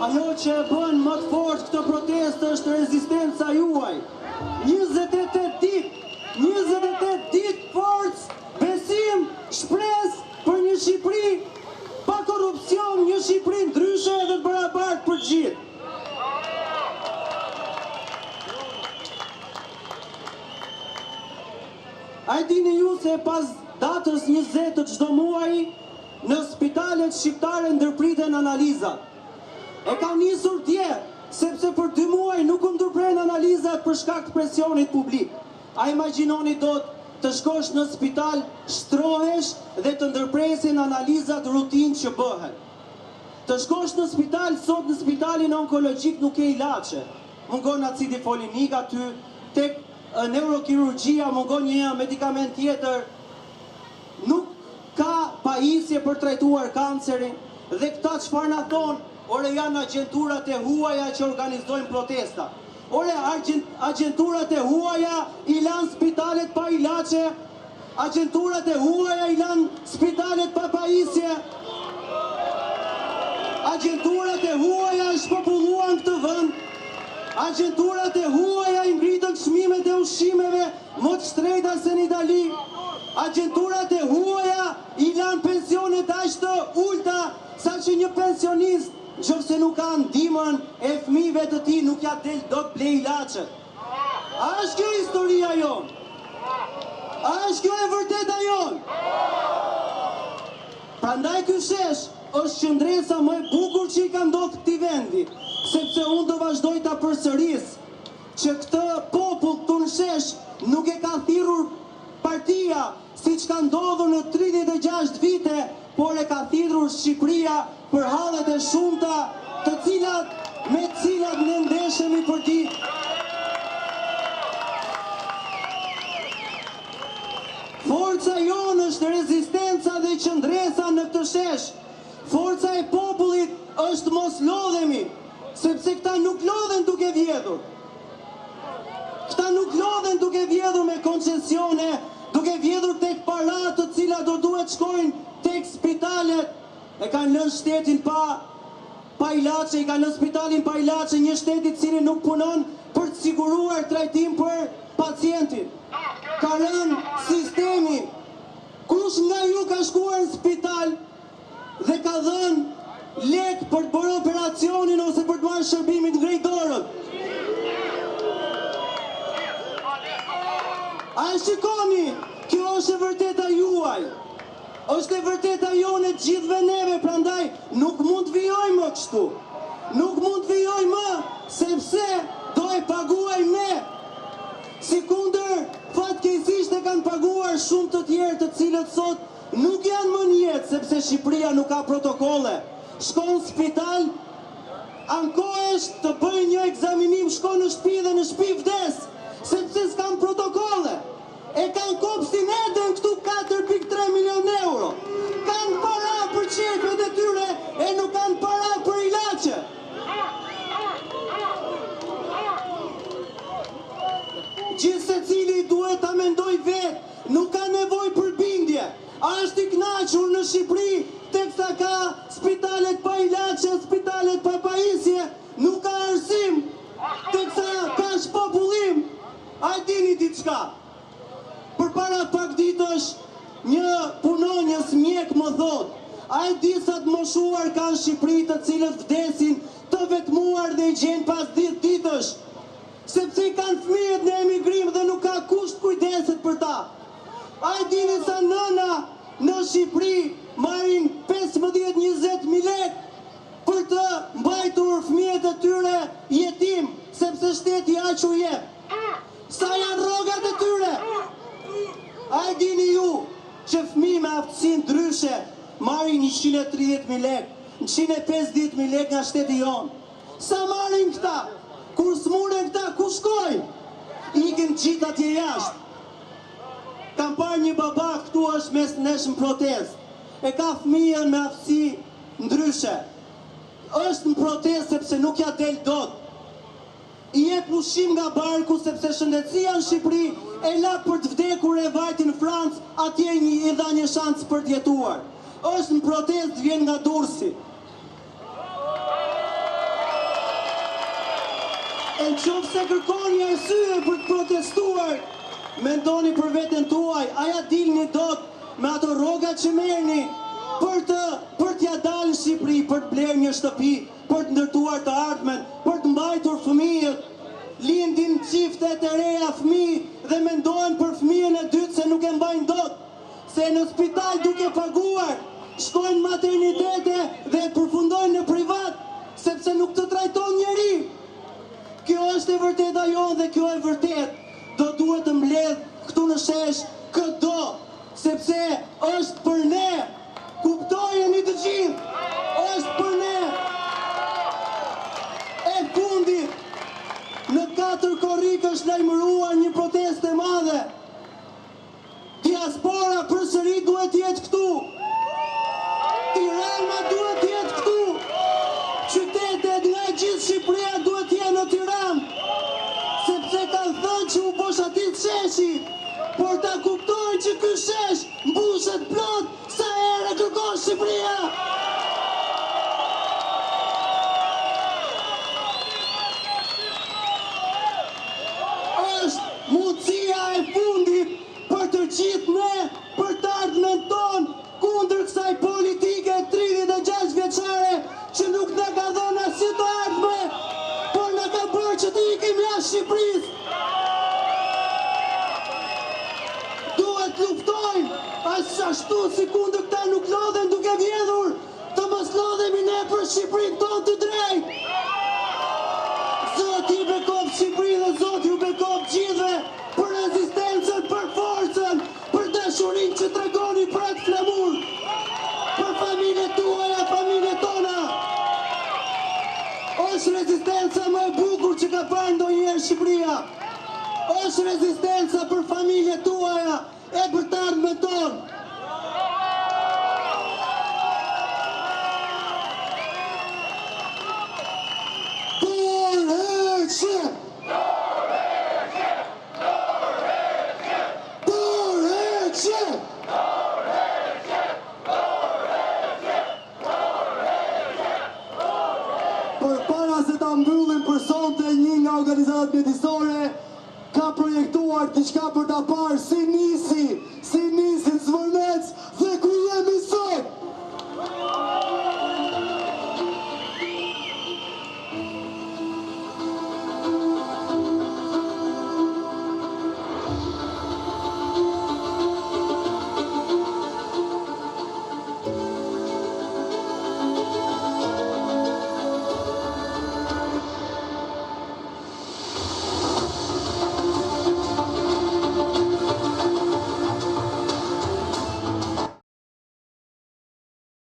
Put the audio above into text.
Ajo që e bën më të fortë këtë protestë është rezistenca juaj. 28 ditë forcë, besim, shpresë për një Shqipëri pa korrupsion, një Shqipëri ndryshe dhe të barabartë për gjithë. A e dini ju se pas datës 20 të çdo muaji në spitalet shqiptare ndërpriten analizat. E ka nisur dje, sepse për 2 muaj nuk u ndërpren analizat për shkak të presionit publik. A imagjinoni dot të shkosh në spital, shtrohesh dhe të ndërpresin analizat rutinë që bëhen. Të shkosh në spital, sot në spitalin onkologjik nuk ke ilaçe. Mungon acidi folinik aty, tek neurokirurgjia mungon një medikament tjetër. Nuk ka pajisje për trajtuar kancerin dhe këta çfarë na thonë? Ore janë agenturat e huaja që organizojnë protesta. Ore agenturat e huaja i lanë spitalet pa ilaçe, agenturat e huaja i lanë spitalet pa pajisje, agenturat e huaja shpopulluan këtë vend, agenturat e huaja i ngritën çmimet e ushqimeve më të shtrejta se në Itali, agenturat e huaja i lanë pensionet aq të ulta saqë një pensionist nëse nuk ka ndihmën e fëmijëve të tij nuk ja del dot ble ilaçet. A është kjo historia jon? A është kjo e vërteta jon? Prandaj ky shesh është qendresa më e bukur që i ka ndodhur këtij vendi, sepse unë do vazhdoj ta përsëris që këtë popull këtu në shesh nuk e ka thirrur partia siç ka ndodhur në 36 vite, por e ka thirrur Shqipëria për hallet e shumta me të cilat ne ndeshemi për ditë. Forca jonë është rezistenca dhe qëndresa në këtë shesh. Forca e popullit është mos lodhemi, sepse këta nuk lodhen duke vjedhur. Këta nuk lodhen duke vjedhur me koncesione, duke vjedhur tek parat të cilat do duhet shkojnë tek spitalet. E kanë lënë shtetin pa ilaçe, i kanë lënë spitalin pa ilaçe, një shteti i cili nuk punon për të siguruar trajtim për pacientin. Ka rënë sistemi. Kush nga ju ka shkuar në spital dhe ka dhënë lek për të bërë operacionin ose për të marrë shërbimin ngrej dorën? A e shikoni, kjo është e vërteta juaj. Është e vërteta jone të gjithëve neve, prandaj nuk mund të vijoj më kështu. Nuk mund të vijoj më, sepse do e paguaj me. Sikundër, fatkeqësisht e kanë paguar shumë të tjerë të cilët sot nuk janë më në jetë, sepse Shqipëria nuk ka protokolle. Shkon në spital, ankohesh të bëj një ekzaminim, shkon në shtëpi dhe në shtëpi vdes, sepse s'kan protokolle. E kanë kopsin Eden këtu 4.3 milion euro. Kanë para për qepet e tyre e nuk kanë para për ilaçe. Gjithë se cili duhet ta mendoj vetë, nuk ka nevojë për bindje. A është i kënaqur në Shqipëri, teksa ka spitalet pa ilaçe, spitalet pa pajisje, nuk ka arsim, teksa ka shpopullim. A dini diçka? Për para pak ditësh, një punonjës mjek më thot, a e di sa të moshuar kanë Shqipëri të cilët vdesin të vetmuar dhe i gjenë pas 10 ditësh, sepse i kanë fëmijët në emigrim dhe nuk ka kusht kujdeset për ta. A e dini sa nëna në Shqipëri marrin 15-20 lek për të mbajtur fëmijët e tyre jetim, sepse shteti aq u jep. Sa janë rrogat e tyre? A e dini ju që fëmijë me aftësi ndryshe marrin 130.000 lek, 150.000 lek nga shteti jonë? Sa marrin këta? Kur smuren këta, ku shkojnë? Ikin gjithë atje jashtë. Kam parë një baba këtu është mes nesh në protest. E ka fëmijën me aftësi ndryshe. Është në protest sepse nuk ja del dot. I jep ushqim nga barku sepse shëndetësia në Shqipëri e la për të vdekur e vajti në Francë, atje i dha një shans për të jetuar. Është në protest, vjen nga Durrësi. E në qoftë se kërkoni arsye për të protestuar, mendoni për veten tuaj, a ja dilni dot me ato rroga që merrni për t'ja dalë në Shqipëri, për të blerë një shtëpi, për të ndërtuar të ardhmen, për të mbajtur fëmijët. Lindin çiftet e reja fëmijë dhe mendojnë për fëmijën e dytë se nuk e mbajnë dot, se në spital duke paguar, shkojnë maternitete dhe përfundojnë në privat, sepse nuk të trajton njeri. Kjo është e vërtet ajo dhe kjo e vërtet. Do duhet të mbledh këtu në shesh këdo, sepse është për ne. Kuptojeni të gjithë, është për ne. E fundit, në 4 korrik është lajmëruar një protestë e madhe. Diaspora përsëri duhet jetë këtu. Tirana duhet jetë këtu. Qytetet nga gjithë Shqipëria duhet jetë në Tiranë. Sepse kanë thënë që u boshatit sheshi, por ta kuptojnë që ky shesh mbushet plot sa herë kërkon Shqipëria. Është mundësia e fundit për të gjithë ne, për të ardhmen tonë, kundër kësaj politike 36 vjeçare që nuk na ka dhënë asnjë të ardhme, por na ka bërë që të ikim jashtë Shqipërisë. Duhet luftojnë, ashtu si kundër këta nuk lodhen duke vjedhur, të mos lodhemi ne për Shqipërinë tonë të drejtë. Zoti i bekoft Shqipërinë dhe Zoti ju bekoft gjithëve për rezistencën, për forcën, për dashurinë që tregoni për atë flamur, për familjet tuaja, familjet tona. Është rezistenca më e bukur që ka parë ndonjëherë Shqipëria. Është rezistenca për familjet tuaja e për të ardhmen tonë. Organizatat mjedisore ka projektuar diçka për ta parë si nisi në Zvërnec dhe ku jemi sot.